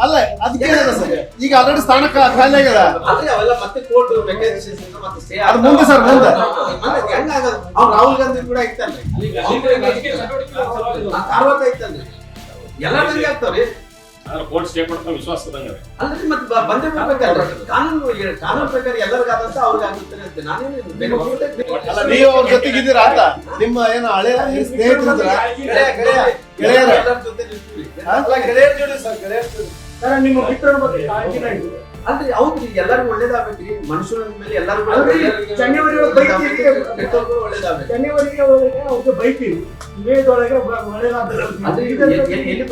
ಅಲ್ಲ ಅದಕ್ಕೆ ಸರ್ ಈಗ ಆಲ್ರೆಡಿ ಸ್ಥಾನ ಖಾಲಿ ಆಗ್ಯದ ಅವೆಲ್ಲ ಮತ್ತೆ ಕೋರ್ಟ್ ಅದು ಮುಂದೆ ಸರ್ ಮುಂದೆ ರಾಹುಲ್ ಗಾಂಧಿ ಕೂಡ ಇತ್ತಲ್ಲ ಇತ್ತಲ್ಲ ಎಲ್ಲ ನಂಗೆ ಆಗ್ತಾವ್ರಿ ಕೋರ್ಟ್ ಸ್ಟೇ ಕೊಡ್ತಾ ವಿಶ್ವಾಸ ಅಲ್ರಿ ಮತ್ತೆ ಬಂದೇ ಬರ್ಬೇಕಲ್ಲ ಕಾನೂನು ಪ್ರಕಾರ ಎಲ್ಲರಿಗಾದಂತ ಅವ್ರಿಗೆ ಆಗುತ್ತೆ ಅಂತ ನಾನೇನು ನೀವು ಅವ್ರ ಜೊತೆಗಿದ್ದೀರಾ ಅಂತ ನಿಮ್ಮ ಏನು ಹಳೆ ಸ್ನೇಹಿತರಿದ್ರ ಗೆಳೆಯರ ಜೊತೆ ಗೆಳೆಯರ ಜೋಡಿ ಸರ್ ಗೆಳೆಯರ ಜೋಡಿ ನಿಮ್ಮ ಮಿತ್ರರ ಬಗ್ಗೆ ಅಲ್ರಿ ಹೌದ್ರಿ ಎಲ್ಲರಿಗೂ ಒಳ್ಳೇದಾಗ್ಬೇಕ್ರಿ ಮನುಷ್ಯರ ಮೇಲೆ ಎಲ್ಲರಿಗೂ ಜನವರಿಗೆ ಅವ್ರಿಗೆ ಬೈತೀವಿ ಮೇದೊಳಗೆ ಎಲ್ಲಿ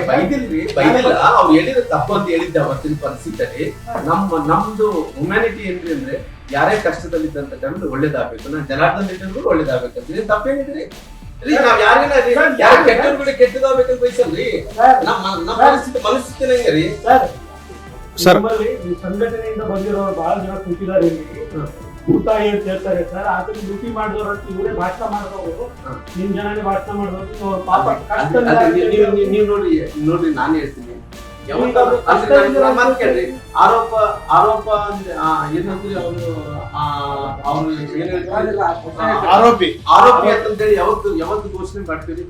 ಬೈದಿಲ್ರಿ ಬೈದಿಲ್ಲ ಅವ್ರು ಹೇಳಿದ ತಪ್ಪು ಅಂತ ಹೇಳಿದ್ದೆ ಅವತ್ತಿನ ಪರಿಸ್ಥಿತಿಯಲ್ಲಿ ನಮ್ದು ಹ್ಯುಮ್ಯಾನಿಟಿ ಏನ್ರಿ ಅಂದ್ರೆ ಯಾರೇ ಕಷ್ಟದಲ್ಲಿದ್ದಂತ ಟೈಮ್ ಒಳ್ಳೇದಾಗ್ಬೇಕು ನಾನು ಜನಾರ್ದನ್ ರೆಡ್ಡಿ ಒಳ್ಳೇದಾಗ್ಬೇಕಂತ ತಪ್ಪೇನಿದ್ರಿ ನಾವ್ ಯಾರಿನ ಕೆಟ್ಟವ್ರು ಕೆಟ್ಟದಾಗ್ಬೇಕಂತ ಬಯಸಲ್ರಿ ನಮ್ಮ ಮನಸ್ಥಿತಿ ನಂಗೆ ಸಂಘಟನೆಯಿಂದ ಬಂದಿರೋರು ಬಹಳ ಜನ ಕೂತಿದ್ದಾರೆ ಭೂತಾಯಿ ಅಂತ ಹೇಳ್ತಾರೆ ಸರ್ ಅದನ್ನ ಡ್ಯೂಟಿ ಮಾಡಿದವರು ಅಂತ ಇವರೇ ಭಾಷಣ ಮಾಡಿದವರು ನಿಮ್ ಜನನೇ ಭಾಷಣ ಮಾಡಿದವರು ಪಾಪ ನೀವು ನೋಡ್ರಿ ನಾನು ಹೇಳ್ತೀನಿ ಕೇಳ್ರಿ ಆರೋಪ ಏನಂದ್ರೆ ಆರೋಪಿ ಅಂತಂದೇಳಿ ಯಾವತ್ತು ಘೋಷಣೆ ಮಾಡ್ತೀವಿ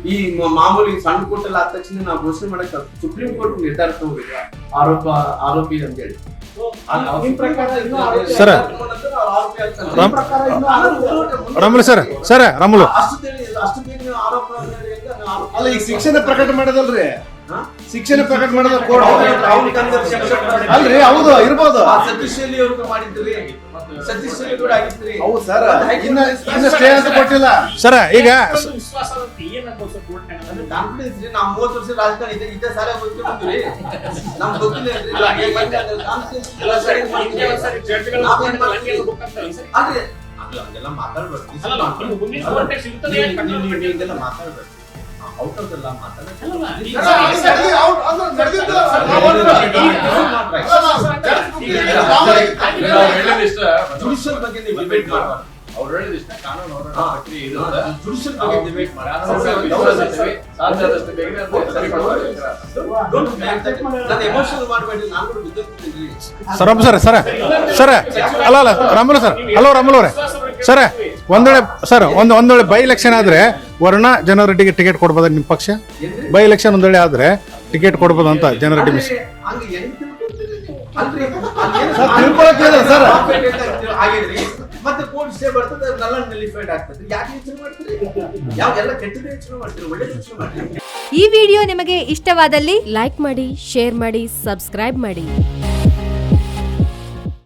ಈ ಮಾಮೂಲಿ ಸಣ್ಣ ಕೋರ್ಟ್ ಆದ ತಕ್ಷಣ ನಾವು ಘೋಷಣೆ ಮಾಡಕ್ ಸುಪ್ರೀಂ ಕೋರ್ಟ್ ನಿರ್ಧಾರ ತಗೋಬೇಕು ಆರೋಪಿ ಅಂತ ಹೇಳಿ sir Ramulu sir sir Ramulu ಅಲ್ಲ ಈಗ ಶಿಕ್ಷಣ ಪ್ರಕಟ ಮಾಡೋದಲ್ರಿ ಶಿಕ್ಷಣ ಪ್ರಕಟ ಮಾಡೋದು ಕೋರ್ಟ್ ಅಲ್ರಿ ಹೌದು ಇರ್ಬೋದು ಸತೀಶ್ ಅವ್ರಿಗೆ ಮಾಡಿದ್ರಿ ಸತೀಶ್ ಕೂಡ ಆಗಿದ್ರಿ ಹೌದು ಸರ್ ಇನ್ನ ಸ್ಟೇ ಅಂತ ಕೊಟ್ಟಿಲ್ಲ ಸರ್ ಈಗ ಕಾನ್ಫಿಡೆನ್ಸ್ ರೀ ನಾವು 30 ವರ್ಷ ರಾಜಕಾರಣ ಇದೇ ಸಾಲ ಗೊತ್ತಿರಿ ನಮ್ಗೆ ಗೊತ್ತಿಲ್ಲ ಹಂಗೆಲ್ಲ ಮಾತಾಡ್ಬೇಕು ಔಟ್ ಆಫ್ ಎಲ್ಲ ಜುಡಿಷಿಯಲ್ ಬಗ್ಗೆ ನೀವು ಡಿಬೇಟ್ ಮಾಡಬಾರ್ದು ಅವ್ರು ಹೇಳಿದಿಷ್ಟ ಕಾನೂನು ಜುಡಿಷಿಯಲ್ ಬಗ್ಗೆ ಡಿಬೇಟ್ ಮಾಡಿ ನಾನು ಎಮೋಷನಲ್ ಮಾಡಬೇಡಿ ನಾನು ಕೂಡ ಬಿದ್ದಿರ್ತೀನಿ ಸರ್ ಅಲ್ಲ ರಾಮುಲು ಸರ್ ಹಲೋ ರಾಮುಲು ಅವರೇ ಸರ್ ಒಂದೊಳ್ಳೆ ಬೈ ಎಲೆಕ್ಷನ್ ಆದ್ರೆ ವರ್ಣ ಜನರೆಡ್ಡಿಗೆ ಟಿಕೆಟ್ ಕೊಡ್ಬೋದ ನಿಮ್ ಪಕ್ಷ ಬೈ ಎಲೆಕ್ಷನ್ ಒಂದೊಳ್ಳೆ ಆದ್ರೆ ಟಿಕೆಟ್ ಕೊಡ್ಬೋದು ಅಂತ ಜನರೆಡ್ಡಿ ಮಿಸ್ ಮತ್ತೆ ಕೋರ್ಟ್ ಸ್ಟೇ ಬರ್ತದೆ ನಲ್ಲಿಫೈಡ್ ಆಗ್ತದೆ ಯಾಕೆ ಯೋಚನೆ ಮಾಡ್ತೀರಿ ಯಾವೆಲ್ಲ ಕೆಟ್ಟದೇ ಯೋಚನೆ ಮಾಡ್ತೀರಿ ಒಳ್ಳೆ ಯೋಚನೆ ಮಾಡ್ತೀರಿ ಈ ವಿಡಿಯೋ ನಿಮಗೆ ಇಷ್ಟವಾದಲ್ಲಿ ಲೈಕ್ ಮಾಡಿ ಶೇರ್ ಮಾಡಿ ಸಬ್ಸ್ಕ್ರೈಬ್ ಮಾಡಿ